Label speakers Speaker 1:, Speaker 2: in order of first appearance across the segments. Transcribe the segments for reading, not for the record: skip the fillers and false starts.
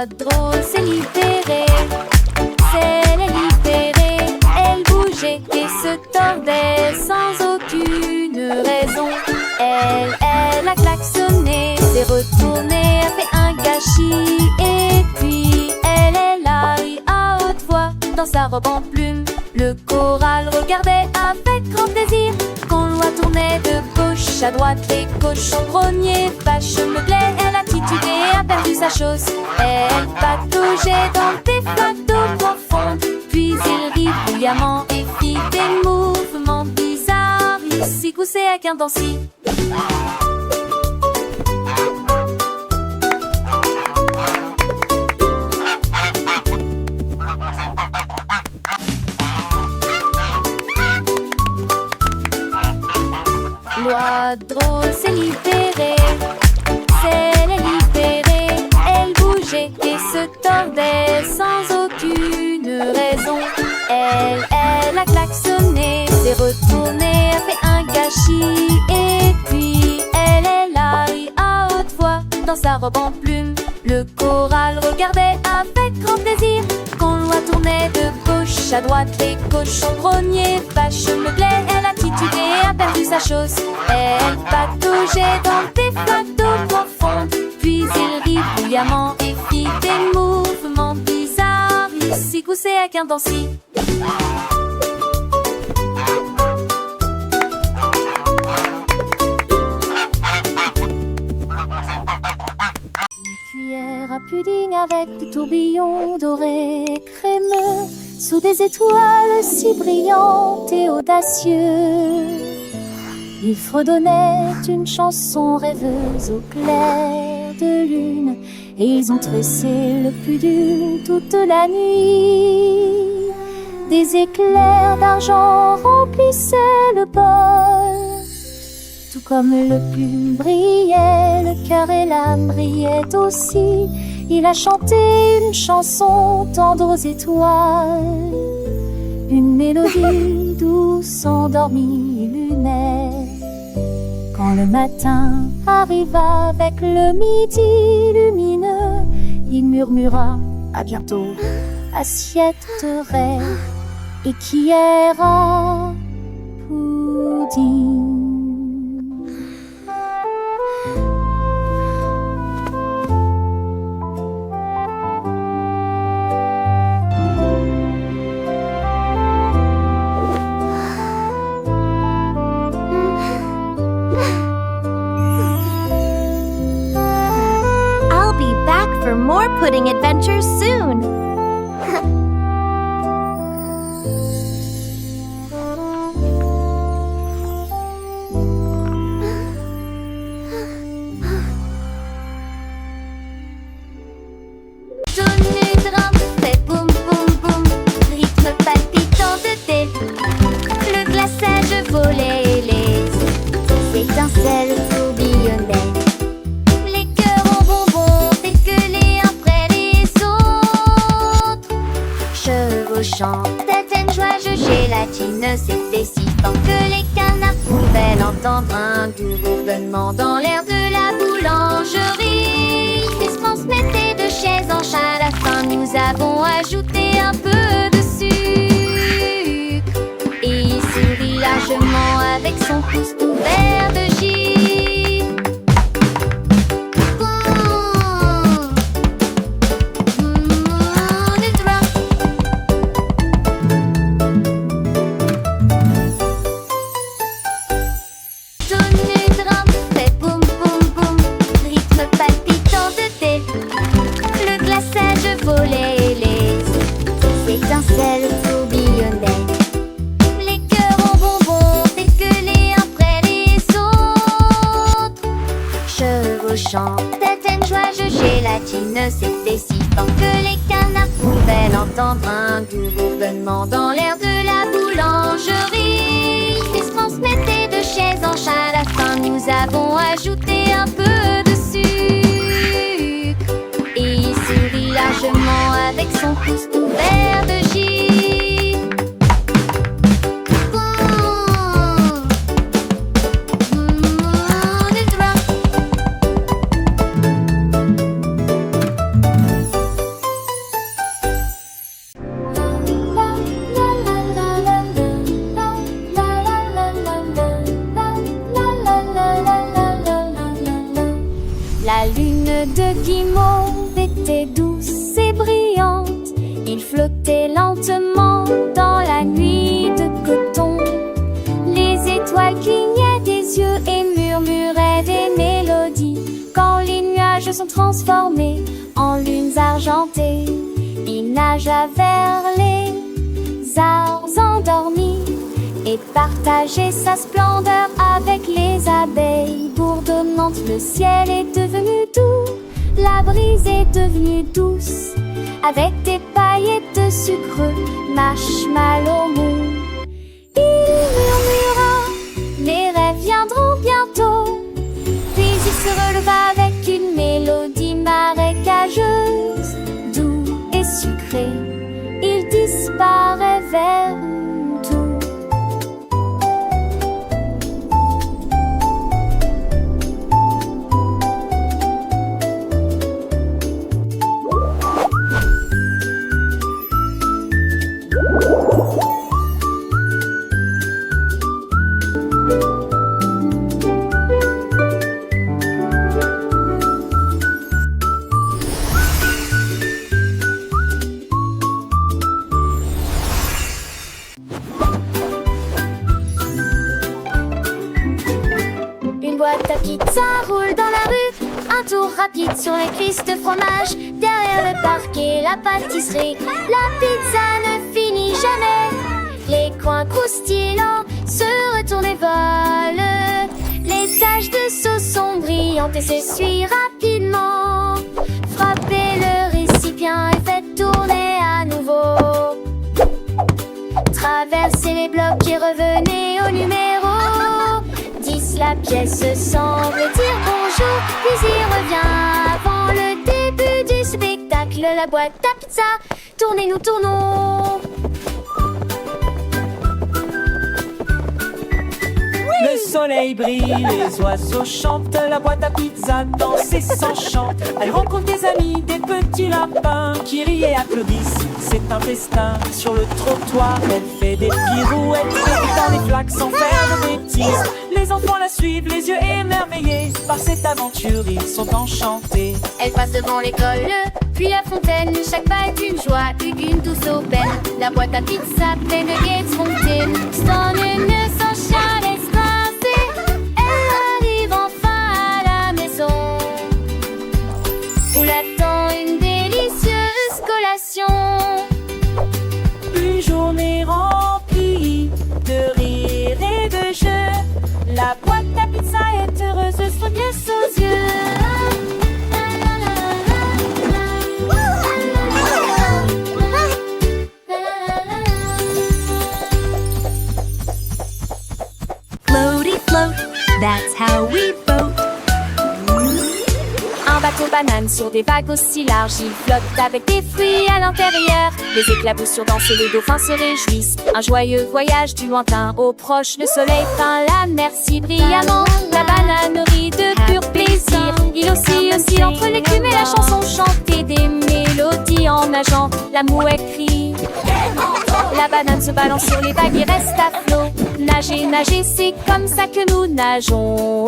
Speaker 1: L'oie drôle s'est libérée, c'est les libérée. Elle bougeait et se tordait sans aucune raison. Elle a klaxonné, s'est retournée, a fait un gâchis. Et puis elle est là, à haute voix, dans sa robe en plume. Le choral regardait avec grand plaisir. Quand l'oie tournait de gauche à droite, les cochons grognaient, vaches meuglaient. Elle a titubé, a perdu sa chose. Elle pataugeait dans des flaques d'eau profonde. Puis il rit bruyamment et fit des mouvements bizarres. Il s'y coussait avec un dancy. L'oie drôle s'est libérée, c'est les libérée. Elle bougeait et se tordait sans aucune raison. Elle a klaxonné, s'est retournée, a fait un gâchis. Et puis elle est là, à haute voix, dans sa robe en plume. Le choral regardait avec grand plaisir. Quand l'oie tournait de gauche à droite, les cochons grognaient, vaches meuglaient. Elle a titubé, a perdu sa chose. Elle pataugeait dans des flaques d'eau profonde. Puis il rit bruyamment et fit des mouvements bizarres. Il s'y coussait avec un dancy. Cuillère à pudding avec des tourbillons dorés et crémeux, sous des étoiles si brillantes et audacieux. Ils fredonnaient une chanson rêveuse au clair de lune, et ils ont tressé le pudding toute la nuit. Des éclairs d'argent remplissaient le bol. Tout comme le plume brillait, le cœur et l'âme brillaient aussi. Il a chanté une chanson tendre aux étoiles, une mélodie douce endormie lunaire. Quand le matin arriva avec le midi lumineux, il murmura à bientôt, assiette de rêve, et qu'hier en pudding.
Speaker 2: For more pudding adventures soon!
Speaker 1: Fait boum boum boum, rythme palpitant de thé. Le glaçage volait et les étincelles tourbillonnaient. Certaines joies gélatineuses, c'était si fort que les canards pouvaient l'entendre. Un doux bourdonnement dans l'air de la boulangerie qui se transmettait de chaise en chaise. À la fin, nous avons ajouté un peu de sucre, et il sourit largement avec son pouce couvert de givre. Certaines joies gélatineuses, c'était si fort que les canards pouvaient l'entendre. Un doux bourdonnement dans l'air de la boulangerie qui se transmettait de chaise en chaise. À la fin, nous avons ajouté un peu de sucre, et il sourit largement avec son pouce couvert de givre. nagea vers les arbres endormis et partageait sa splendeur avec les abeilles bourdonnantes. Le ciel est devenu doux, la brise est devenue douce, avec des paillettes de sucre, marshmallow mou. Il murmura, les rêves viendront bientôt. Puis il se releva avec une mélodie marécageuse, doux et sucré. Il disparaît vers tout. Une boîte à pizza roule dans la rue, un tour rapide sur les cuisses de fromage. Derrière le parquet, la pâtisserie, la pizza ne finit jamais. Les coins croustillants se retournent et volent. Les taches de sauce sont brillantes et s'essuient rapidement. Frappez le récipient et faites tourner à nouveau. Traversez les blocs et revenez au numéro 10. La pièce semble dire bonjour, puis il revient avant le début du spectacle. La boîte à pizza, tournez, nous tournons.
Speaker 3: Le soleil brille, les oiseaux chantent, la boîte à pizza danse et s'enchante. Elle rencontre des amis, des petits lapins qui rient et applaudissent. C'est un festin sur le trottoir. Elle fait des pirouettes, fait dans les flaques sans faire de bêtises. Les enfants la suivent, les yeux émerveillés. Par cette aventure, ils sont enchantés.
Speaker 1: Elle passe devant l'école, puis la fontaine. Chaque pas est une joie, une douce aubaine. La boîte à pizza pleine de gaieté fontaine. Son une sans chien escrasé. Elle arrive enfin à la maison, où l'attend une délicieuse collation.
Speaker 3: Une journée remplie de rire et de jeu. La boîte à pizza est heureuse, son bien aux yeux.
Speaker 2: Floaty float, that's how we vote.
Speaker 1: Un bateau banane sur des vagues aussi larges, il flotte avec des fruits à l'intérieur. Les éclaboussures dansent et les dauphins se réjouissent. Un joyeux voyage du lointain au proche, le soleil peint la mer si brillamment. La banane rit de pur plaisir, il oscille entre l'écume et la chanson chantée des mélodies en nageant. La mouette crie, la banane se balance sur les vagues et reste à flot. Nager, nager, c'est comme ça que nous nageons.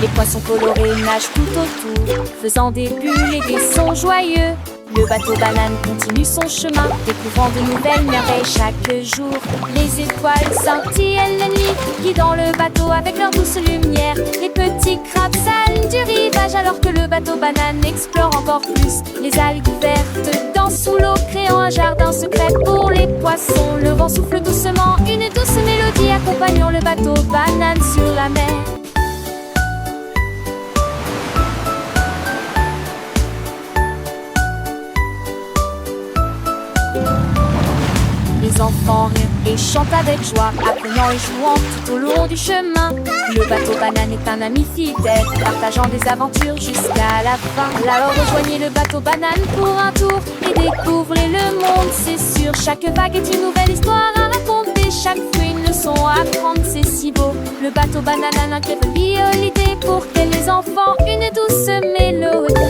Speaker 1: Les poissons colorés nagent tout autour, faisant des bulles et des sons joyeux. Le bateau banane continue son chemin, découvrant de nouvelles merveilles chaque jour. Les étoiles scintillent la nuit, guidant le bateau avec leur douce lumière. Les petits crabes salent du rivage alors que le bateau banane explore encore plus. Les algues vertes dansent sous l'eau, créant un jardin secret pour les poissons. Le vent souffle doucement, une douce mélodie accompagnant le bateau banane sur la mer. Les enfants rient et chantent avec joie, apprenant et jouant tout au long du chemin. Le bateau banane est un ami fidèle, partageant des aventures jusqu'à la fin. Alors rejoignez le bateau banane pour un tour et découvrez le monde, c'est sûr. Chaque vague est une nouvelle histoire à raconter, chaque fruit une leçon à apprendre, c'est si beau. Le bateau banane a l'incroyable l'idée pour que les enfants une douce mélodie.